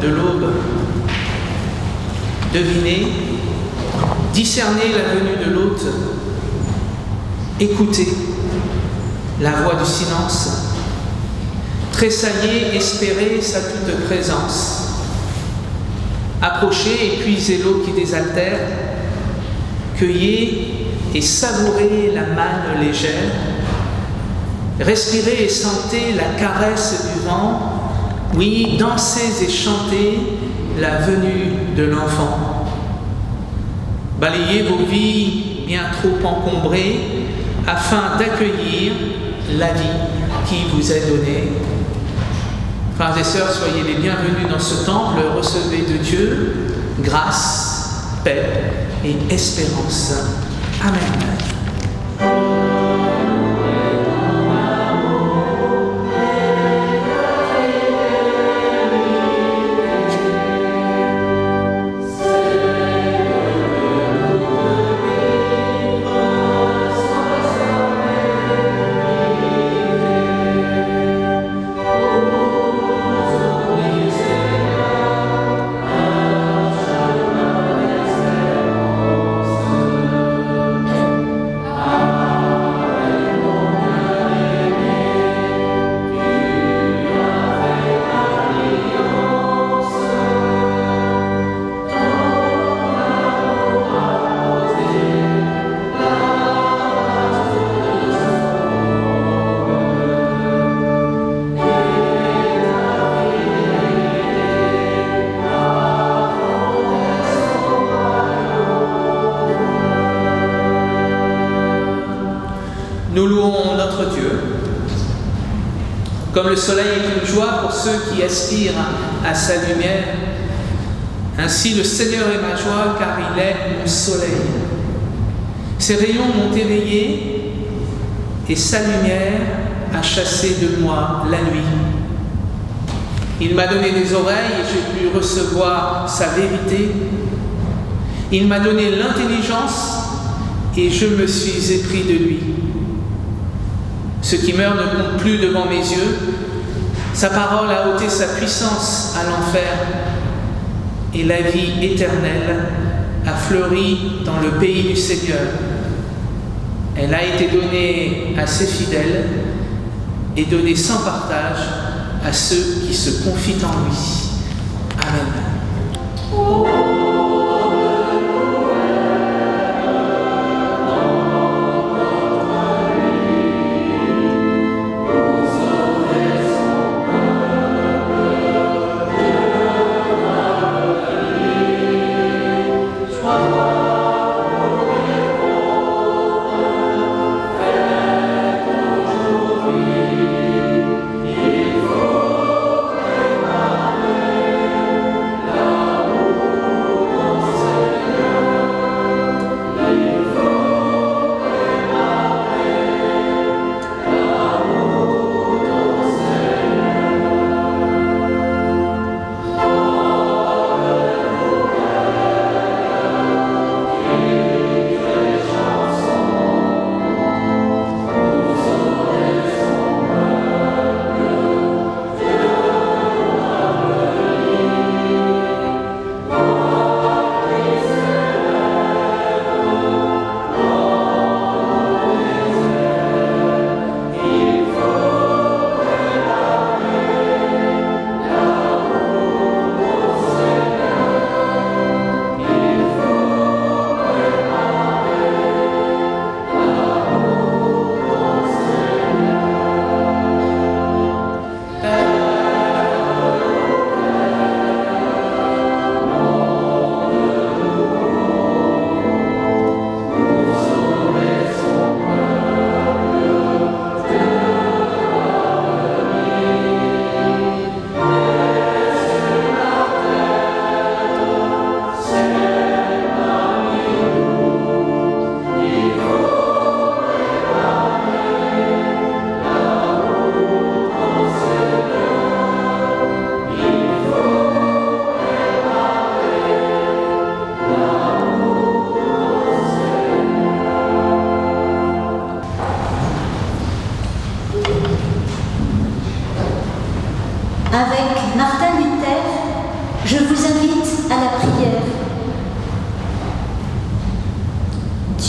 de l'aube. Devinez, discernez la venue de l'hôte, écoutez la voix du silence, tressaillez, espérez sa toute présence. Approchez et puisez l'eau qui désaltère, cueillez et savourez la manne légère, respirez et sentez la caresse du vent, oui, dansez et chantez la venue de l'enfant. Balayez vos vies bien trop encombrées afin d'accueillir la vie qui vous est donnée. Frères et sœurs, soyez les bienvenus dans ce temple, recevez de Dieu grâce, paix et espérance. Amen. Nous louons notre Dieu. Comme le soleil est une joie pour ceux qui aspirent à sa lumière, ainsi le Seigneur est ma joie car il est mon soleil. Ses rayons m'ont éveillé et sa lumière a chassé de moi la nuit. Il m'a donné des oreilles et j'ai pu recevoir sa vérité. Il m'a donné l'intelligence et je me suis épris de lui. Ce qui meurt ne compte plus devant mes yeux. Sa parole a ôté sa puissance à l'enfer et la vie éternelle a fleuri dans le pays du Seigneur. Elle a été donnée à ses fidèles et donnée sans partage à ceux qui se confient en lui. Amen.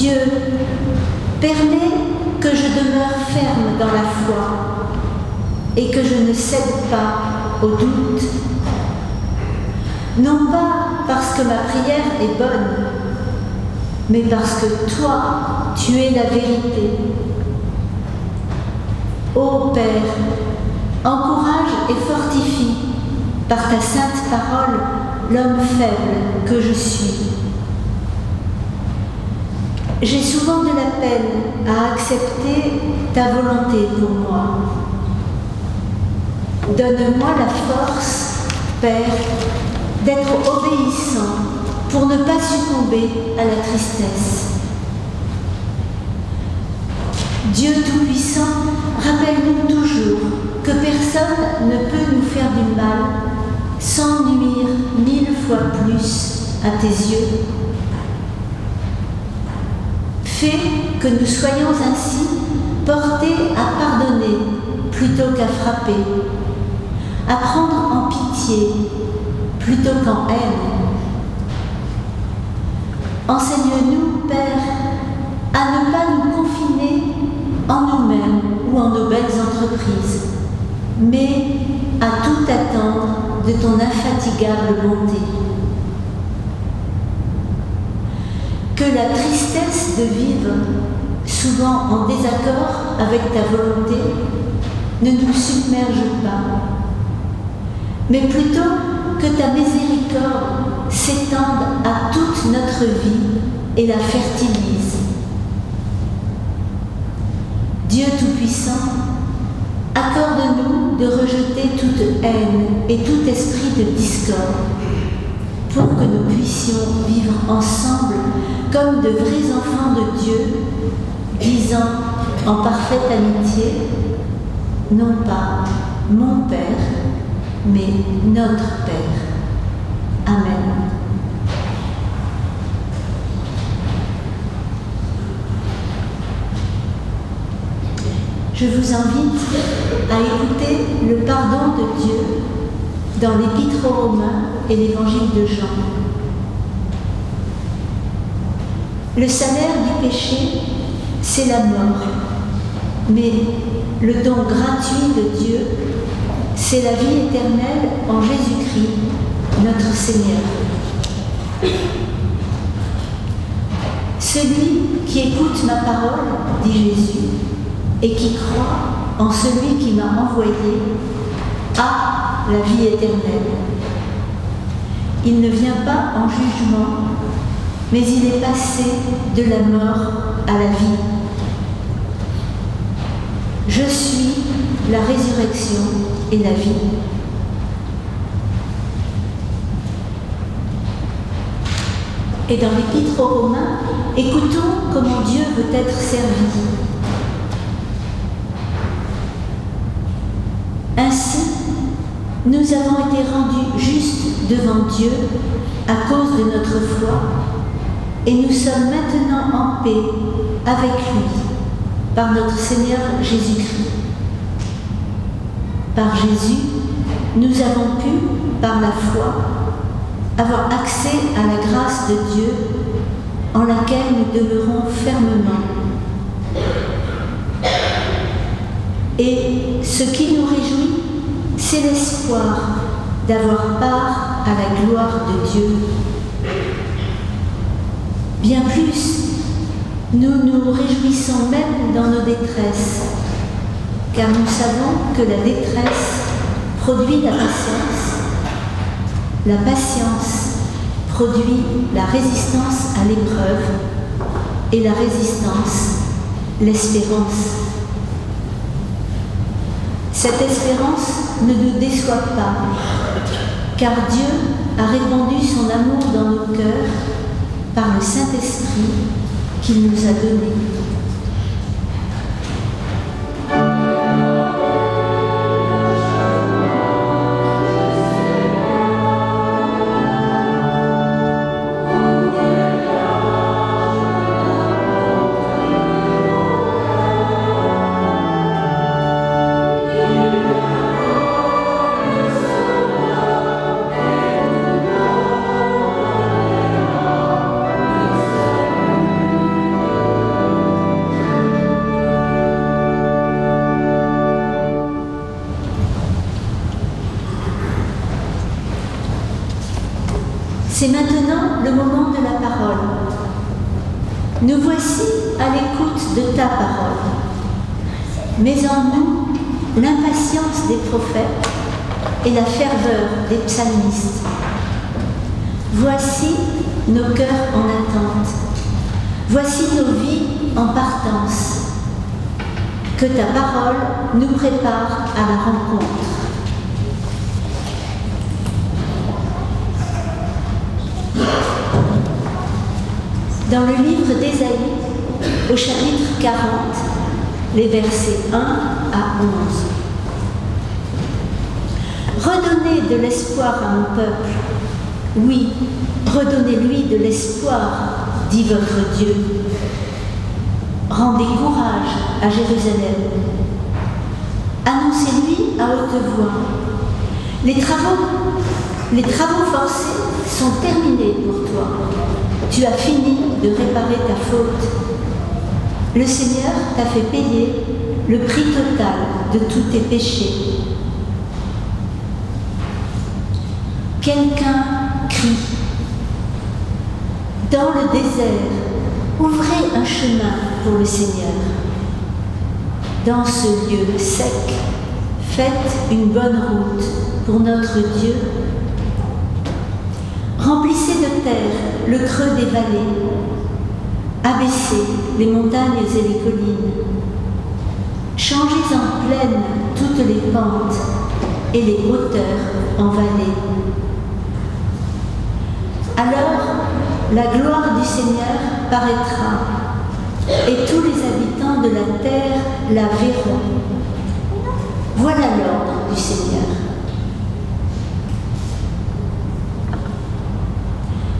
Dieu, permets que je demeure ferme dans la foi et que je ne cède pas au doute. Non pas parce que ma prière est bonne, mais parce que toi, tu es la vérité. Ô Père, encourage et fortifie par ta sainte parole l'homme faible que je suis. J'ai souvent de la peine à accepter ta volonté pour moi. Donne-moi la force, Père, d'être obéissant pour ne pas succomber à la tristesse. Dieu Tout-Puissant, rappelle-nous toujours que personne ne peut nous faire du mal sans nuire 1000 fois plus à tes yeux. Fais que nous soyons ainsi portés à pardonner plutôt qu'à frapper, à prendre en pitié plutôt qu'en haine. Enseigne-nous, Père, à ne pas nous confiner en nous-mêmes ou en nos belles entreprises, mais à tout attendre de ton infatigable bonté. Que la tristesse de vivre, souvent en désaccord avec ta volonté, ne nous submerge pas, mais plutôt que ta miséricorde s'étende à toute notre vie et la fertilise. Dieu Tout-Puissant, accorde-nous de rejeter toute haine et tout esprit de discorde, pour que nous puissions vivre ensemble comme de vrais enfants de Dieu, disant en parfaite amitié, non pas mon Père, mais notre Père. Amen. Je vous invite à écouter le pardon de Dieu dans l'Épître aux Romains et l'Évangile de Jean. Le salaire du péché, c'est la mort, mais le don gratuit de Dieu, c'est la vie éternelle en Jésus-Christ, notre Seigneur. Celui qui écoute ma parole, dit Jésus, et qui croit en celui qui m'a envoyé, a la vie éternelle. Il ne vient pas en jugement, mais il est passé de la mort à la vie. Je suis la résurrection et la vie. Et dans l'Épître aux Romains, écoutons comment Dieu veut être servi. Ainsi, nous avons été rendus justes devant Dieu à cause de notre foi, et nous sommes maintenant en paix avec lui, par notre Seigneur Jésus-Christ. Par Jésus, nous avons pu, par la foi, avoir accès à la grâce de Dieu, en laquelle nous demeurons fermement. Et ce qui nous réjouit, c'est l'espoir d'avoir part à la gloire de Dieu. Bien plus, nous nous réjouissons même dans nos détresses, car nous savons que la détresse produit la patience produit la résistance à l'épreuve, et la résistance, l'espérance. Cette espérance ne nous déçoit pas, car Dieu a répandu son amour dans nos cœurs par le Saint-Esprit qu'il nous a donné. C'est maintenant le moment de la parole. Nous voici à l'écoute de ta parole. Mets en nous l'impatience des prophètes et la ferveur des psalmistes. Voici nos cœurs en attente. Voici nos vies en partance. Que ta parole nous prépare à la rencontre. Dans le livre d'Ésaïe, au chapitre 40, les versets 1 à 11. Redonnez de l'espoir à mon peuple. Oui, redonnez-lui de l'espoir, dit votre Dieu. Rendez courage à Jérusalem. Annoncez-lui à haute voix. Les travaux forcés sont terminés pour toi. Tu as fini de réparer ta faute. Le Seigneur t'a fait payer le prix total de tous tes péchés. Quelqu'un crie. Dans le désert, ouvrez un chemin pour le Seigneur. Dans ce lieu sec, faites une bonne route pour notre Dieu. Remplissez de terre le creux des vallées. Abaissez les montagnes et les collines. Changez en plaine toutes les pentes et les hauteurs en vallées. Alors, la gloire du Seigneur paraîtra, et tous les habitants de la terre la verront. Voilà l'ordre du Seigneur.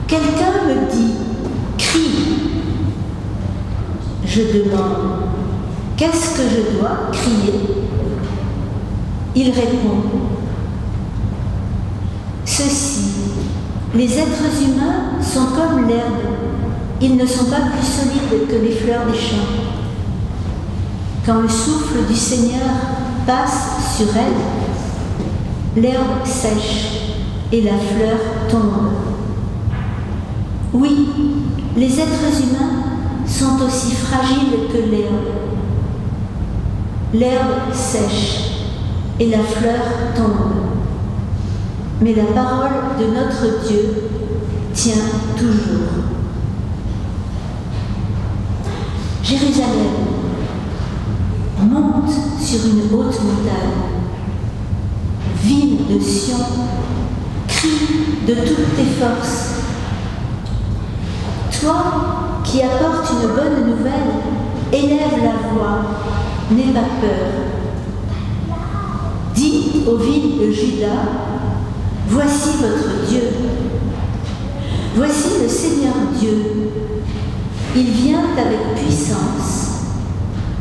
Quelqu'un me dit, crie. Je demande, qu'est-ce que je dois crier? Il répond, ceci, les êtres humains sont comme l'herbe, ils ne sont pas plus solides que les fleurs des champs. Quand le souffle du Seigneur passe sur elle, l'herbe sèche et la fleur tombe. Oui, les êtres humains sont aussi fragiles que l'herbe. L'herbe sèche et la fleur tombe. Mais la parole de notre Dieu tient toujours. Jérusalem, monte sur une haute montagne. Ville de Sion, crie de toutes tes forces. Toi qui apportes une bonne nouvelle, élève la voix, n'aie pas peur. Dis aux villes de Juda, voici votre Dieu. Voici le Seigneur Dieu. Il vient avec puissance.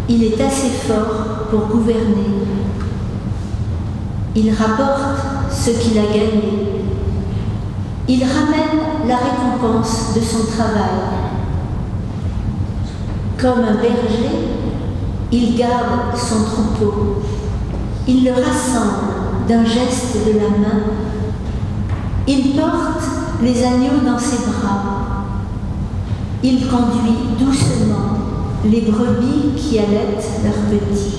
Il est assez fort pour gouverner. Il rapporte ce qu'il a gagné. Il ramène la récompense de son travail. Comme un berger, il garde son troupeau. Il le rassemble d'un geste de la main. Il porte les agneaux dans ses bras. Il conduit doucement les brebis qui allaitent leurs petits.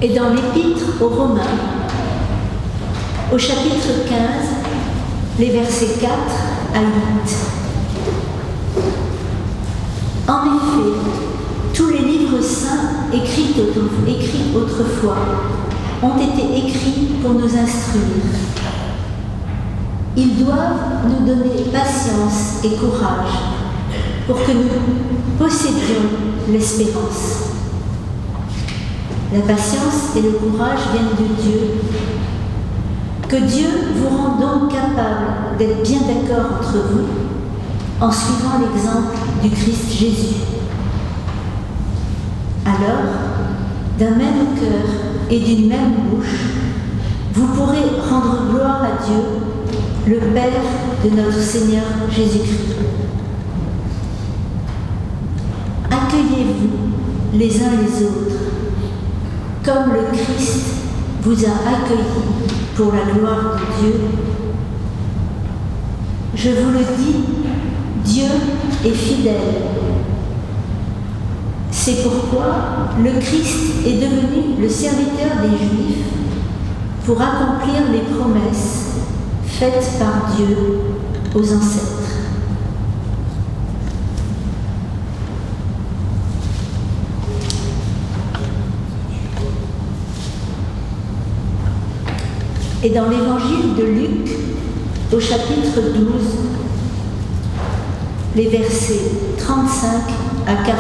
Et dans l'Épître aux Romains, au chapitre 15, les versets 4 à 8. En effet, tous les livres saints écrits autrefois ont été écrits pour nous instruire. Ils doivent nous donner patience et courage pour que nous possédions l'espérance. La patience et le courage viennent de Dieu. Que Dieu vous rende donc capable d'être bien d'accord entre vous en suivant l'exemple du Christ Jésus. Alors, d'un même cœur et d'une même bouche, vous pourrez rendre gloire à Dieu, le Père de notre Seigneur Jésus-Christ. Accueillez-vous les uns les autres, comme le Christ vous a accueillis pour la gloire de Dieu. Je vous le dis, Dieu est fidèle. C'est pourquoi le Christ est devenu le serviteur des Juifs pour accomplir les promesses faites par Dieu aux ancêtres. Et dans l'évangile de Luc, au chapitre 12, les versets 35 à 40.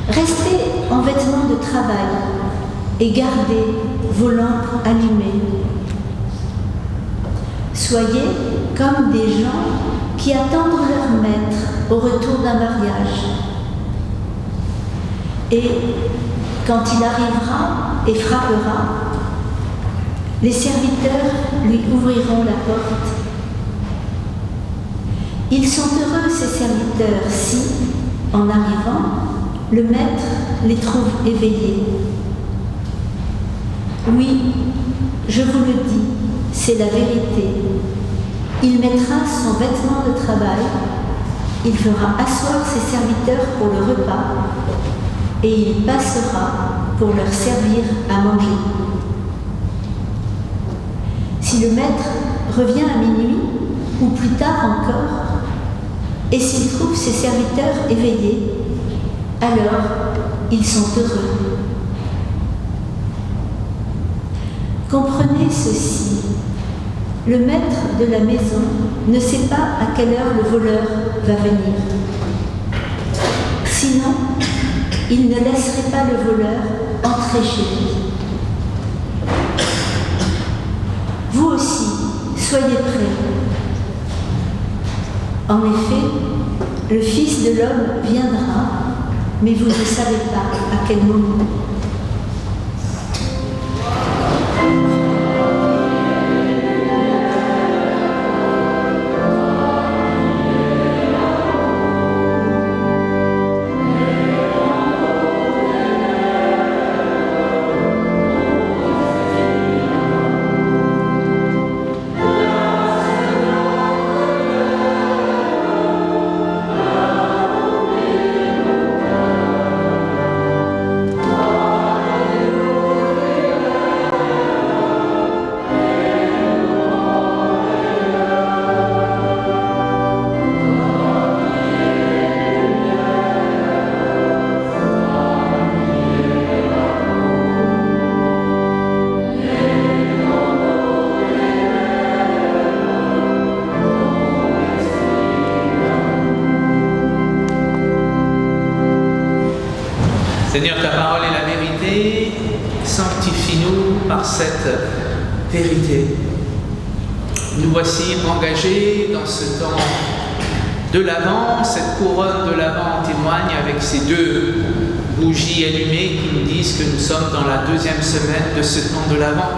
Restez en vêtements de travail et gardez vos lampes allumées. Soyez comme des gens qui attendent leur maître au retour d'un mariage. Et quand il arrivera et frappera, les serviteurs lui ouvriront la porte. Ils sont heureux, ces serviteurs, si, en arrivant, le maître les trouve éveillés. Oui, je vous le dis, c'est la vérité. Il mettra son vêtement de travail, il fera asseoir ses serviteurs pour le repas, et il passera pour leur servir à manger. Si le maître revient à minuit, ou plus tard encore, et s'il trouve ses serviteurs éveillés, alors ils sont heureux. Comprenez ceci, le maître de la maison ne sait pas à quelle heure le voleur va venir. Sinon, il ne laisserait pas le voleur entrer chez lui. Vous aussi, soyez prêts. En effet, le Fils de l'homme viendra, mais vous ne savez pas à quel moment. Seigneur, ta parole est la vérité, sanctifie-nous par cette vérité. Nous voici engagés dans ce temps de l'Avent. Cette couronne de l'Avent en témoigne avec ces deux bougies allumées qui nous disent que nous sommes dans la deuxième semaine de ce temps de l'Avent.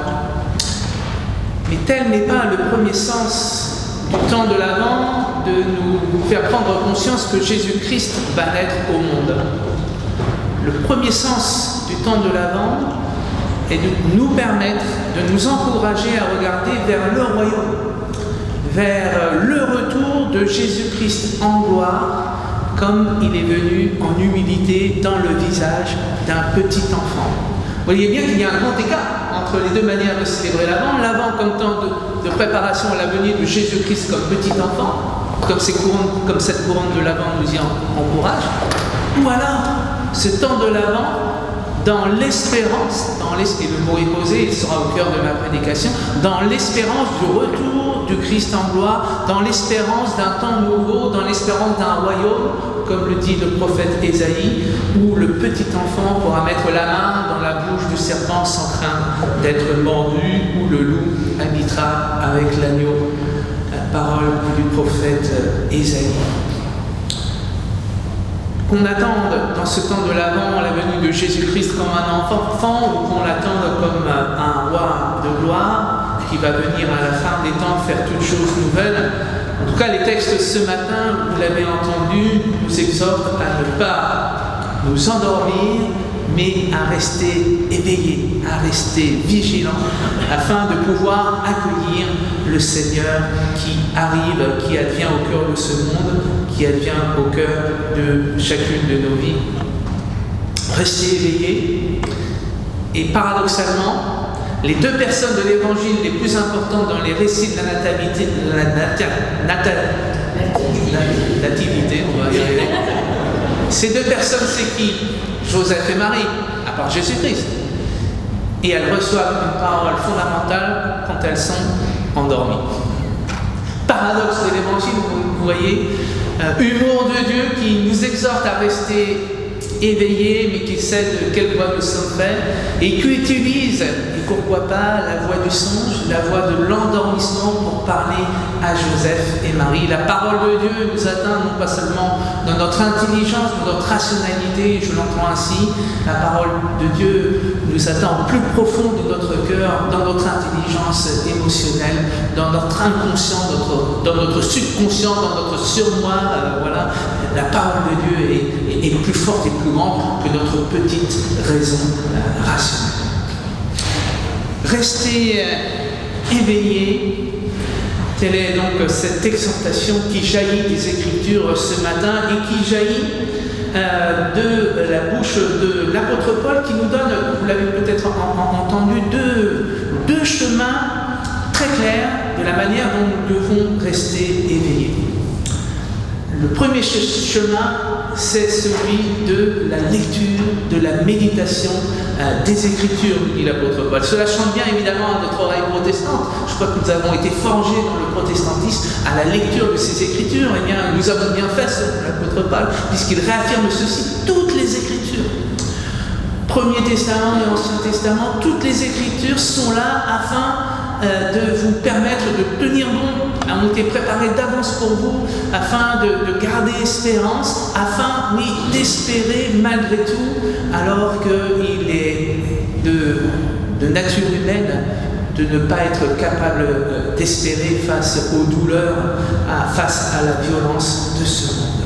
Mais tel n'est pas le premier sens du temps de l'Avent, de nous faire prendre conscience que Jésus-Christ va naître au monde. Le premier sens du temps de l'Avent est de nous permettre, de nous encourager à regarder vers le royaume, vers le retour de Jésus-Christ en gloire, comme il est venu en humilité dans le visage d'un petit enfant. Vous voyez bien qu'il y a un grand écart entre les deux manières de célébrer l'Avent. L'Avent comme temps de préparation à la venue de Jésus-Christ comme petit enfant, comme cette couronne de l'Avent nous y encourage, ou alors ce temps de l'Avent dans l'espérance, et le mot est posé, il sera au cœur de ma prédication, dans l'espérance du retour du Christ en gloire, dans l'espérance d'un temps nouveau, dans l'espérance d'un royaume, comme le dit le prophète Ésaïe, où le petit enfant pourra mettre la main dans la bouche du serpent sans craindre d'être mordu, où le loup habitera avec l'agneau. La parole du prophète Ésaïe. Qu'on attende dans ce temps de l'Avent la venue de Jésus-Christ comme un enfant ou qu'on l'attende comme un roi, qui va venir à la fin des temps faire toutes choses nouvelles. En tout cas, les textes ce matin, vous l'avez entendu, nous exhortent à ne pas nous endormir, mais à rester éveillés, à rester vigilants, afin de pouvoir accueillir le Seigneur qui arrive, qui advient au cœur de ce monde, qui advient au cœur de chacune de nos vies. Rester éveillés. Et paradoxalement, les deux personnes de l'Évangile les plus importantes dans les récits de la nativité, on va y arriver. Ces deux personnes, c'est qui? Joseph et Marie, à part Jésus-Christ. Et elles reçoivent une parole fondamentale quand elles sont endormies. Paradoxe de l'Évangile, vous voyez, humour de Dieu qui nous exhorte à rester éveillés, mais qui sait de quelle voie nous sommes faits, et qui utilise, et pourquoi pas, la voie du songe, la voie de l'endormissement pour parler à Joseph et Marie. La parole de Dieu nous atteint non pas seulement dans notre intelligence, dans notre rationalité, je l'entends ainsi, la parole de Dieu nous atteint au plus profond de notre cœur, dans notre intelligence émotionnelle, dans notre inconscient, dans notre subconscient, dans notre surmoi, voilà. La parole de Dieu est plus forte et plus grande que notre petite raison rationnelle. Restez éveillés. Telle est donc cette exhortation qui jaillit des Écritures ce matin et qui jaillit de la bouche de l'apôtre Paul qui nous donne, vous l'avez peut-être entendu, deux chemins très clairs de la manière dont nous devons rester éveillés. Le premier chemin, c'est celui de la lecture, de la méditation des Écritures, nous dit l'apôtre Paul. Cela chante bien évidemment à notre oreille protestante. Je crois que nous avons été forgés dans le protestantisme à la lecture de ces Écritures. Eh bien, nous avons bien fait, l'apôtre Paul, puisqu'il réaffirme ceci, toutes les Écritures. Premier Testament et Ancien Testament, toutes les Écritures sont là afin de vous permettre de tenir bon, ont été préparés d'avance pour vous, afin de garder espérance, afin, oui, d'espérer malgré tout, alors qu'il est de nature humaine de ne pas être capable d'espérer face aux douleurs, face à la violence de ce monde.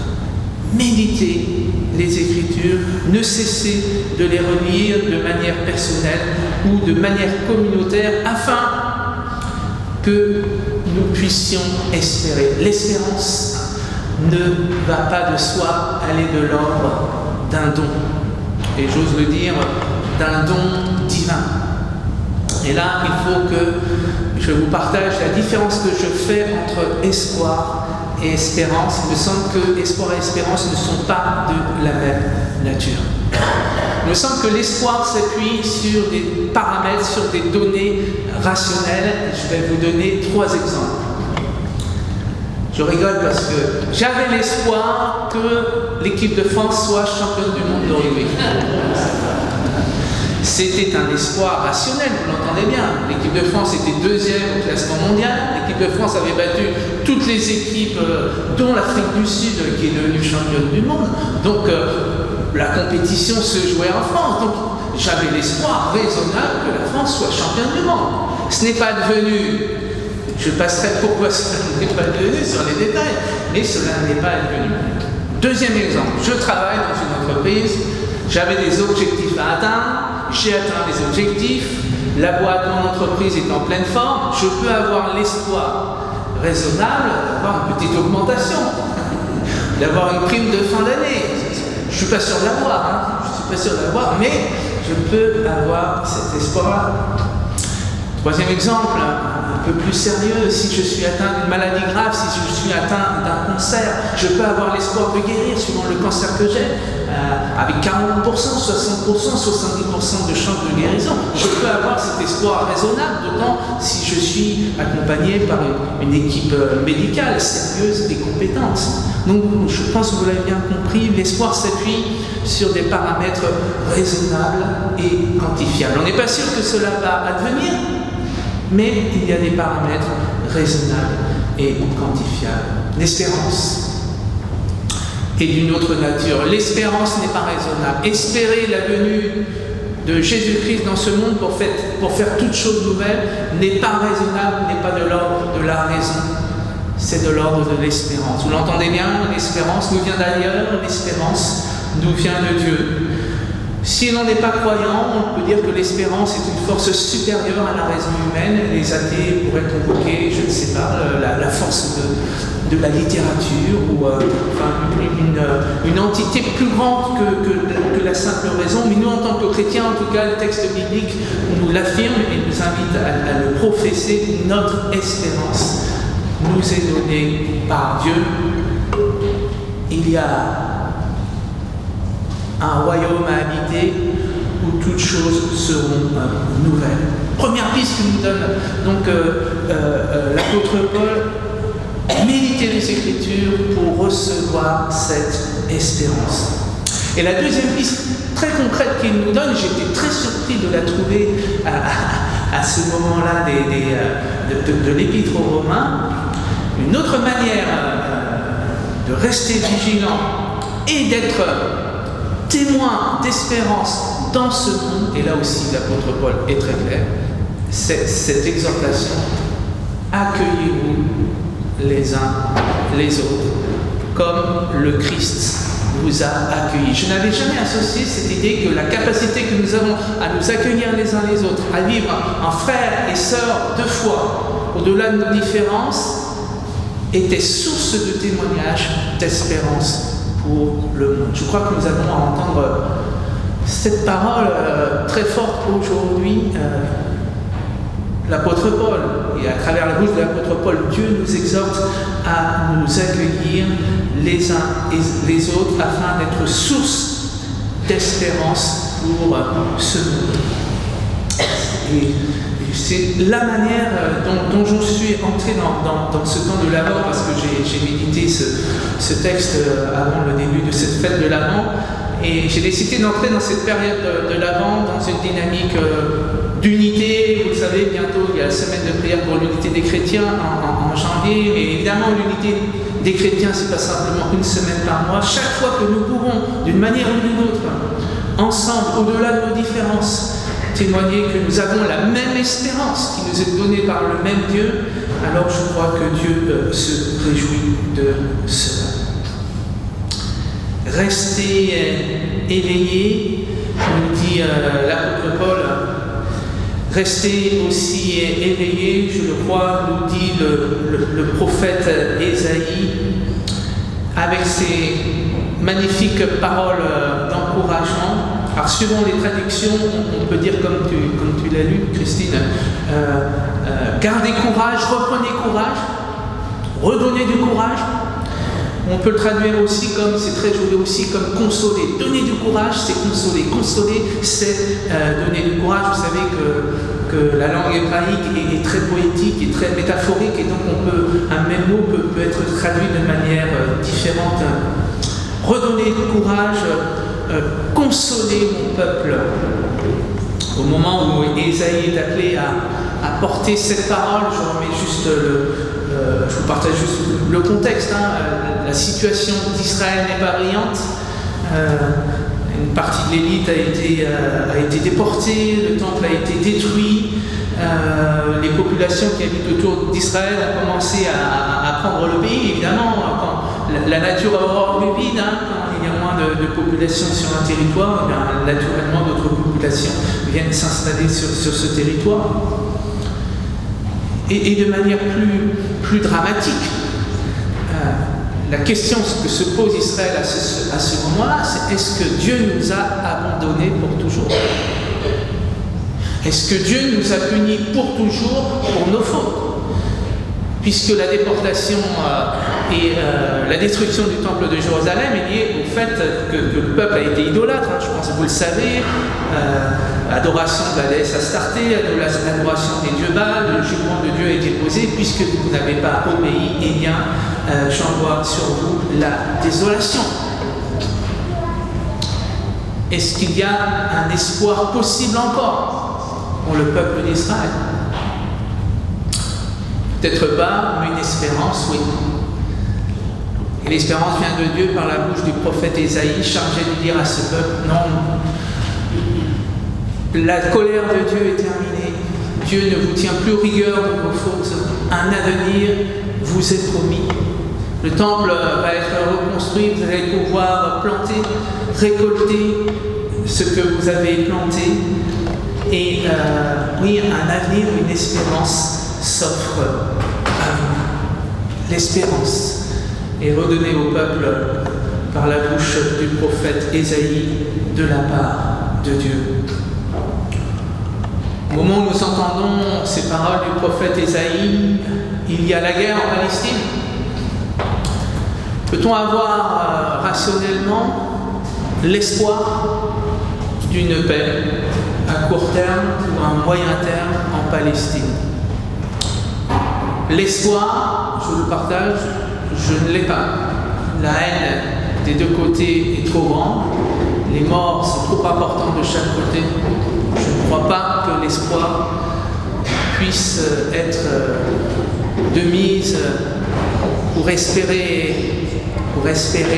Méditez les Écritures, ne cessez de les relire de manière personnelle ou de manière communautaire, afin que nous puissions espérer. L'espérance ne va pas de soi aller de l'ordre d'un don, et j'ose le dire, d'un don divin. Et là, il faut que je vous partage la différence que je fais entre espoir et espérance. Il me semble que espoir et espérance ne sont pas de la même nature. Il me semble que l'espoir s'appuie sur des paramètres, sur des données rationnelles. Je vais vous donner 3 exemples. Je rigole parce que j'avais l'espoir que l'équipe de France soit championne du monde de rugby. C'était un espoir rationnel, vous l'entendez bien. L'équipe de France était 2e au classement mondial. L'équipe de France avait battu toutes les équipes, dont l'Afrique du Sud, qui est devenue championne du monde. Donc, la compétition se jouait en France. Donc, j'avais l'espoir raisonnable que la France soit championne du monde. Ce n'est pas devenu. Je passerai pourquoi cela n'est pas devenu sur les détails, mais cela n'est pas devenu. Deuxième exemple, je travaille dans une entreprise, j'avais des objectifs à atteindre, j'ai atteint les objectifs, la boîte, mon entreprise est en pleine forme, je peux avoir l'espoir raisonnable d'avoir une petite augmentation, d'avoir une prime de fin d'année. Je ne suis pas sûr de l'avoir, mais je peux avoir cet espoir. Troisième exemple, un peu plus sérieux, si je suis atteint d'une maladie grave, si je suis atteint d'un cancer, je peux avoir l'espoir de guérir suivant le cancer que j'ai, avec 40%, 60%, 70% de chance de guérison. Je peux avoir cet espoir raisonnable, d'autant si je suis accompagné par une équipe médicale sérieuse et compétente. Donc je pense que vous l'avez bien compris, l'espoir s'appuie sur des paramètres raisonnables et quantifiables. On n'est pas sûr que cela va advenir, mais il y a des paramètres raisonnables et quantifiables. L'espérance est d'une autre nature. L'espérance n'est pas raisonnable. Espérer la venue de Jésus-Christ dans ce monde pour faire toute chose nouvelle n'est pas raisonnable, n'est pas de l'ordre de la raison, c'est de l'ordre de l'espérance. Vous l'entendez bien, l'espérance nous vient d'ailleurs, l'espérance nous vient de Dieu. Si l'on n'est pas croyant, on peut dire que l'espérance est une force supérieure à la raison humaine. Les athées pourraient convoquer, je ne sais pas, la force de la littérature ou une entité plus grande que la simple raison. Mais nous, en tant que chrétiens, en tout cas, le texte biblique nous l'affirme et nous invite à le professer. Notre espérance nous est donnée par Dieu. Il y a un royaume à habiter où toutes choses seront nouvelles. Première piste que nous donne donc l'apôtre Paul, méditer les Écritures pour recevoir cette espérance. Et la deuxième piste très concrète qu'il nous donne, j'étais très surpris de la trouver à ce moment-là de l'Épître aux Romains, une autre manière de rester vigilant et d'être témoin d'espérance dans ce monde, et là aussi l'apôtre Paul est très clair, c'est cette exhortation: accueillez-vous les uns les autres comme le Christ vous a accueillis. Je n'avais jamais associé cette idée que la capacité que nous avons à nous accueillir les uns les autres, à vivre en frères et sœurs de foi, au-delà de nos différences, était source de témoignage d'espérance pour le monde. Je crois que nous avons à entendre cette parole très forte aujourd'hui. L'apôtre Paul, et à travers la bouche de l'apôtre Paul, Dieu nous exhorte à nous accueillir les uns et les autres afin d'être source d'espérance pour ce monde. Et c'est la manière dont je suis entré dans ce temps de l'Avent, parce que j'ai médité ce texte avant le début de cette fête de l'Avent, et j'ai décidé d'entrer dans cette période de l'Avent dans une dynamique d'unité. Vous le savez, bientôt il y a la semaine de prière pour l'unité des chrétiens en janvier, mais évidemment l'unité des chrétiens, c'est pas simplement une semaine par mois. Chaque fois que nous pouvons, d'une manière ou d'une autre, ensemble, au-delà de nos différences, témoigner que nous avons la même espérance qui nous est donnée par le même Dieu, alors je crois que Dieu se réjouit de cela. Restez éveillés, nous dit l'apôtre Paul. Restez aussi éveillés, je le crois, nous dit le prophète Ésaïe, avec ses magnifiques paroles d'encouragement. Alors, suivant les traductions, on peut dire, comme tu l'as lu, Christine, gardez courage, reprenez courage, redonnez du courage. On peut le traduire aussi comme, c'est très joli aussi, comme consoler. Donner du courage, c'est consoler. Consoler, c'est donner du courage. Vous savez que la langue hébraïque est très poétique et très métaphorique, et donc un même mot peut être traduit de manière différente. Redonner du courage, consoler mon peuple. Au moment où Ésaïe est appelé à porter cette parole, je remets juste je vous partage juste le contexte. La situation d'Israël n'est pas brillante. Une partie de l'élite a été déportée, le temple a été détruit. Les populations qui habitent autour d'Israël ont commencé à prendre le pays. Évidemment, quand la nature a horreur du vide, quand il y a moins de population sur un territoire, naturellement d'autres populations viennent s'installer sur ce territoire. Et de manière plus dramatique, la question que se pose Israël à ce moment-là, c'est: est-ce que Dieu nous a abandonnés pour toujours? Est-ce que Dieu nous a punis pour toujours pour nos fautes? Puisque la déportation et la destruction du temple de Jérusalem est liée au fait que le peuple a été idolâtre. Je pense que vous le savez. Adoration de la déesse Astarté, adoration des dieux Baal, le jugement de Dieu a été posé: puisque vous n'avez pas obéi, eh bien, j'envoie sur vous la désolation. Est-ce qu'il y a un espoir possible encore pour le peuple d'Israël? Peut-être pas, mais une espérance, oui. Et l'espérance vient de Dieu par la bouche du prophète Ésaïe, chargé de dire à ce peuple: non, La colère de Dieu est terminée. Dieu ne vous tient plus rigueur de vos fautes. Un avenir vous est promis. Le temple va être reconstruit, vous allez pouvoir planter, récolter ce que vous avez planté. Et oui, un avenir, une espérance s'offre à vous. L'espérance est redonnée au peuple par la bouche du prophète Ésaïe de la part de Dieu. Au moment où nous entendons ces paroles du prophète Ésaïe, il y a la guerre en Palestine. Peut-on avoir rationnellement l'espoir d'une paix à court terme ou à un moyen terme en Palestine? L'espoir, je le partage, je ne l'ai pas. La haine des deux côtés est trop grande, les morts sont trop importants de chaque côté. Je ne crois pas que l'espoir puisse être de mise pour espérer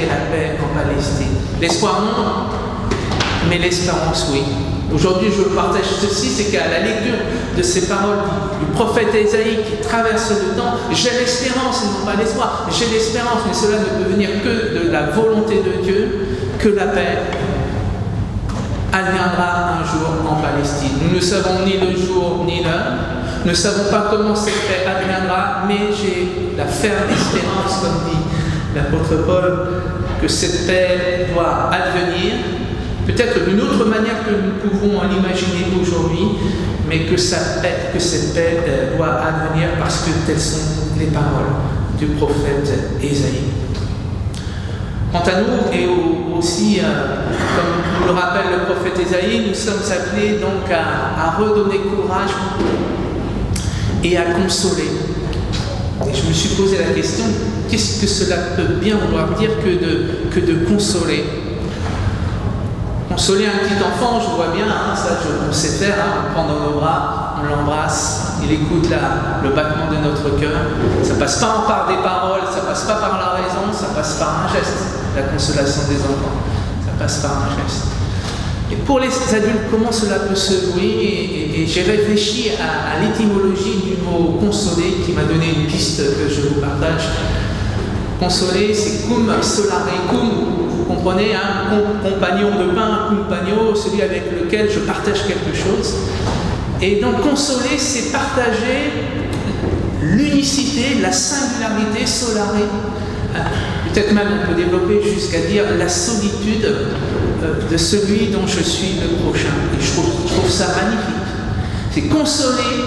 la paix en Palestine. L'espoir non, mais l'espérance oui. Aujourd'hui, je partage ceci, c'est qu'à la lecture de ces paroles du prophète Ésaïe qui traverse le temps, j'ai l'espérance et non pas l'espoir. J'ai l'espérance, mais cela ne peut venir que de la volonté de Dieu, que la paix adviendra un jour en Palestine. Nous ne savons ni le jour ni l'heure, nous ne savons pas comment cette paix adviendra, mais j'ai la ferme espérance, comme dit l'apôtre Paul, que cette paix doit advenir, peut-être d'une autre manière que nous pouvons l'imaginer aujourd'hui, mais que cette paix doit advenir parce que telles sont les paroles du prophète Ésaïe. Quant à nous, et aussi, comme nous le rappelle le prophète Ésaïe, nous sommes appelés donc à redonner courage et à consoler. Et je me suis posé la question, qu'est-ce que cela peut bien vouloir dire que de consoler? Consoler un petit enfant, je vois bien, ça on sait faire, on le prend dans nos bras, on l'embrasse, il écoute le battement de notre cœur. Ça passe pas par des paroles, ça passe pas par la raison, ça passe par un geste, la consolation des enfants, ça passe par un geste. Et pour les adultes, comment cela peut se jouer? Et j'ai réfléchi à l'étymologie du mot consoler qui m'a donné une piste que je vous partage. Consoler, c'est cum solare, cum, vous comprenez, compagnon de pain, compagnon, celui avec lequel je partage quelque chose. Et donc consoler, c'est partager l'unicité, la singularité, solare. Peut-être même on peut développer jusqu'à dire la solitude de celui dont je suis le prochain. Et je trouve ça magnifique. C'est consoler,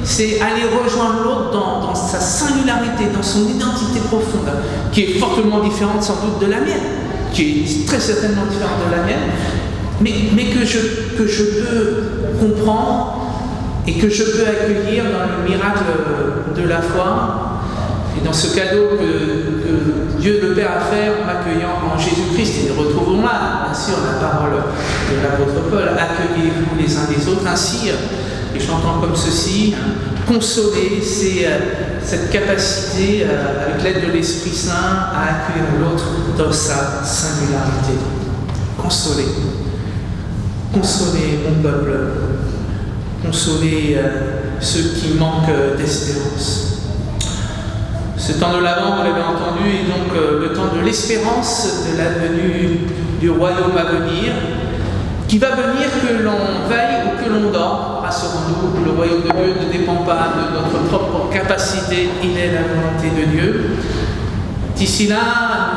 c'est aller rejoindre l'autre dans sa singularité, dans son identité profonde, qui est fortement différente sans doute de la mienne, qui est très certainement différente de la mienne, mais que je peux comprendre et que je peux accueillir dans le miracle de la foi et dans ce cadeau que Dieu le Père a fait en m'accueillant en Jésus-Christ. Et nous retrouvons là, bien sûr, la parole de l'apôtre Paul, accueillez-vous les uns les autres ainsi. Et je l'entends comme ceci, consoler, c'est cette capacité, avec l'aide de l'Esprit Saint, à accueillir l'autre dans sa singularité. Consoler. Consoler mon peuple. Consoler ceux qui manquent d'espérance. Ce temps de l'Avent, vous l'avez entendu, est donc le temps de l'espérance de la venue du royaume à venir, qui va venir que l'on veille ou que l'on dort. Rassurons-nous, le royaume de Dieu ne dépend pas de notre propre capacité, il est la volonté de Dieu. D'ici là,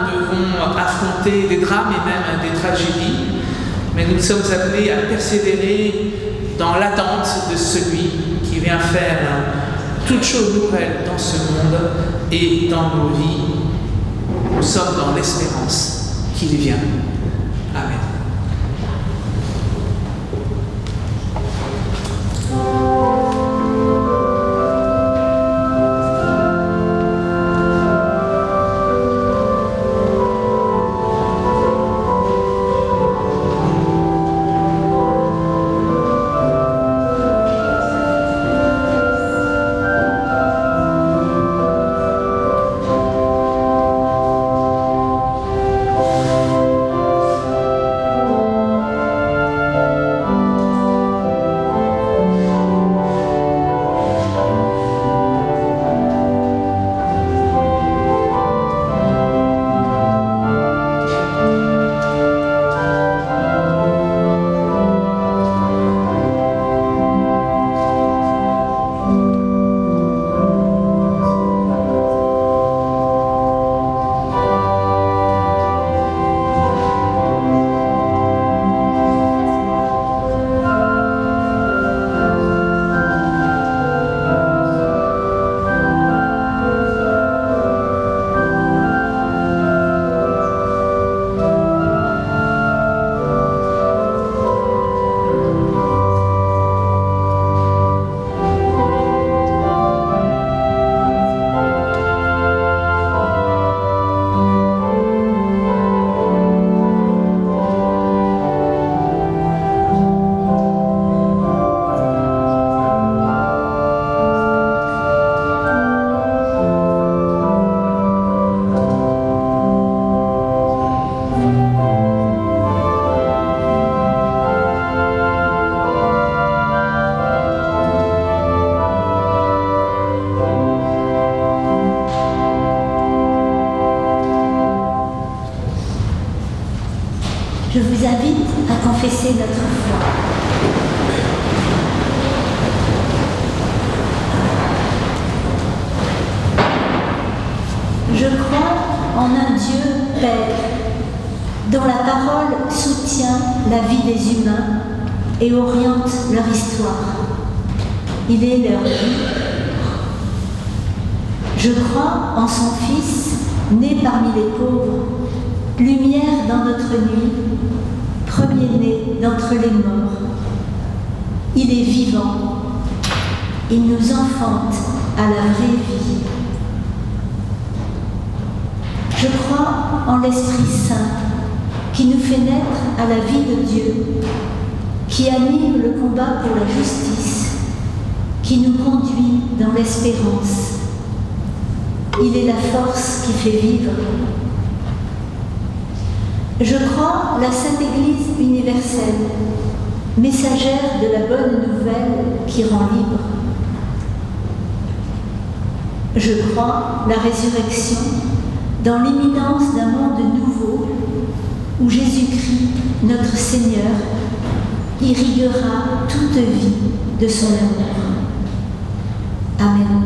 nous devons affronter des drames et même des tragédies, mais nous sommes appelés à persévérer dans l'attente de celui qui vient faire toutes choses nouvelles dans ce monde et dans nos vies. Nous sommes dans l'espérance qu'il vient. Amen. confesser notre foi. Je crois en un Dieu Père, dont la parole soutient la vie des humains et oriente leur histoire. Il est leur vie. Je crois en son Fils, né parmi les pauvres, lumière dans notre nuit, premier-né d'entre les morts. Il est vivant. Il nous enfante à la vraie vie. Je crois en l'Esprit Saint qui nous fait naître à la vie de Dieu, qui anime le combat pour la justice, qui nous conduit dans l'espérance. Il est la force qui fait vivre. Je crois la Sainte Église universelle, messagère de la bonne nouvelle qui rend libre. Je crois la résurrection dans l'imminence d'un monde nouveau où Jésus-Christ, notre Seigneur, irriguera toute vie de son amour. Amen.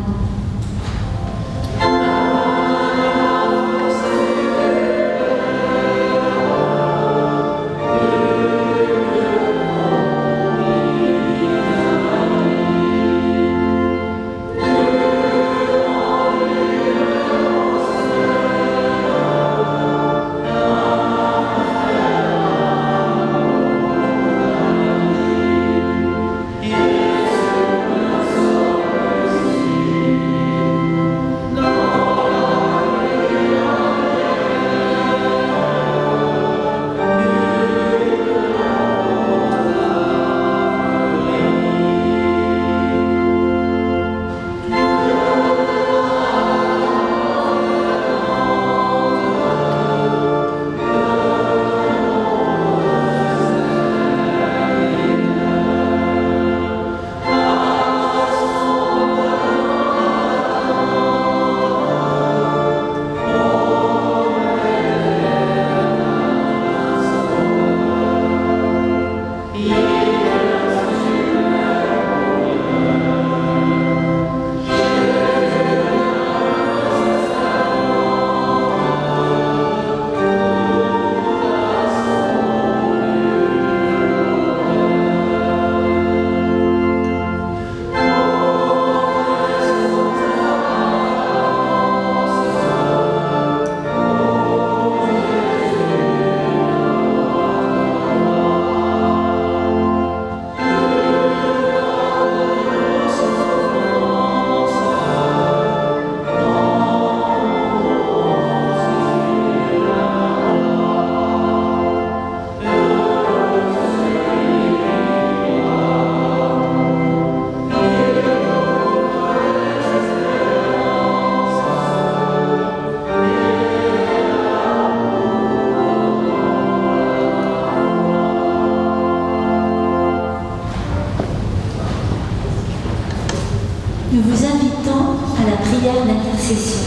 Nous vous invitons à la prière d'intercession.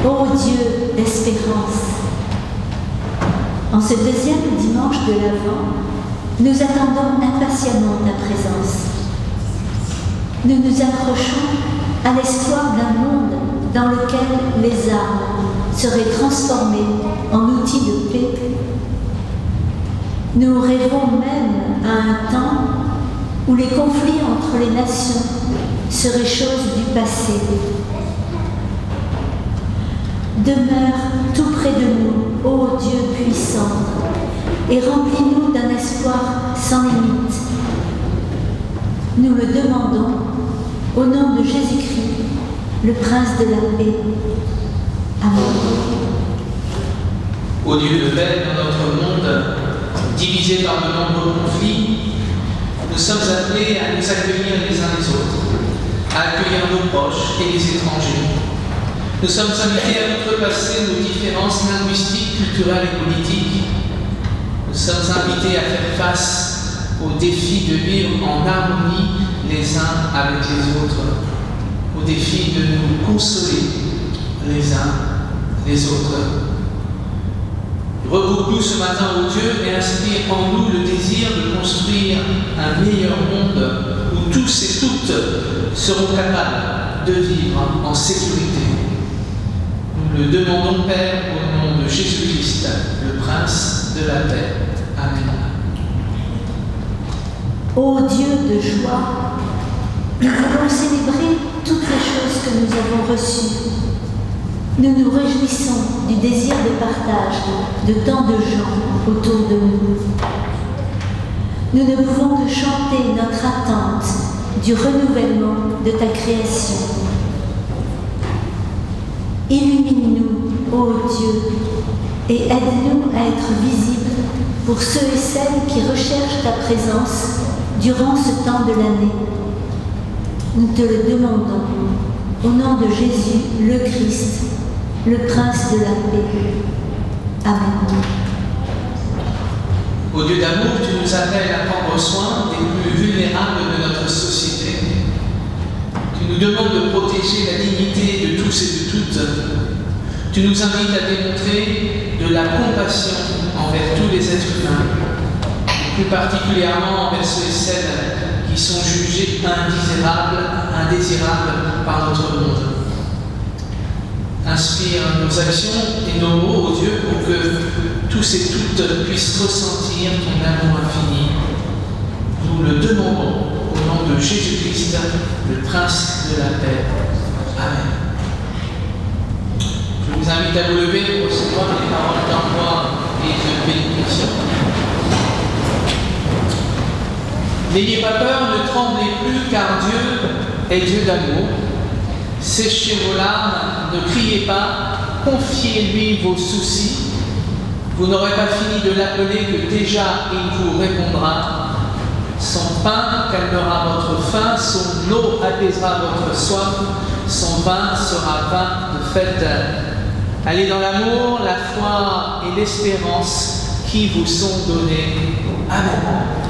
Ô Dieu d'espérance, en ce deuxième dimanche de l'Avent, nous attendons impatiemment ta présence. Nous nous accrochons à l'espoir d'un monde dans lequel les armes seraient transformées en outils de paix. Nous rêvons même à un temps où les conflits entre les nations seraient choses du passé. Demeure tout près de nous, ô Dieu puissant, et remplis-nous d'un espoir sans limite. Nous le demandons au nom de Jésus-Christ, le Prince de la paix. Amen. Ô Dieu de paix dans notre monde, divisé par de nombreux conflits, nous sommes appelés à nous accueillir les uns les autres, à accueillir nos proches et les étrangers. Nous sommes invités à outrepasser nos différences linguistiques, culturelles et politiques. Nous sommes invités à faire face au défi de vivre en harmonie les uns avec les autres, au défi de nous consoler les uns les autres. Regroupe-nous ce matin, ô Dieu, et inspire en nous le désir de construire un meilleur monde où tous et toutes seront capables de vivre en sécurité. Nous le demandons, Père, au nom de Jésus-Christ, le Prince de la paix. Amen. Ô Dieu de joie, nous voulons célébrer toutes les choses que nous avons reçues. Nous nous réjouissons du désir de partage de tant de gens autour de nous. Nous ne pouvons que chanter notre attente du renouvellement de ta création. Illumine-nous, ô Dieu, et aide-nous à être visibles pour ceux et celles qui recherchent ta présence durant ce temps de l'année. Nous te le demandons, au nom de Jésus, le Christ, le Prince de la paix. Amen. Ô Dieu d'amour, tu nous appelles à prendre soin des plus vulnérables de notre société. Tu nous demandes de protéger la dignité de tous et de toutes. Tu nous invites à démontrer de la compassion envers tous les êtres humains, et plus particulièrement envers ceux et celles qui sont jugés indésirables par notre monde. Inspire nos actions et nos mots, ô Dieu, pour que tous et toutes puissent ressentir ton amour infini. Nous le demandons au nom de Jésus-Christ, le Prince de la paix. Amen. Je vous invite à vous lever pour recevoir les paroles d'envoi et de bénédiction. N'ayez pas peur, ne tremblez plus, car Dieu est Dieu d'amour. Séchez vos larmes, ne criez pas, confiez-lui vos soucis. Vous n'aurez pas fini de l'appeler que déjà il vous répondra. Son pain calmera votre faim, son eau apaisera votre soif, son vin sera vin de fête. Allez dans l'amour, la foi et l'espérance qui vous sont donnés. Amen.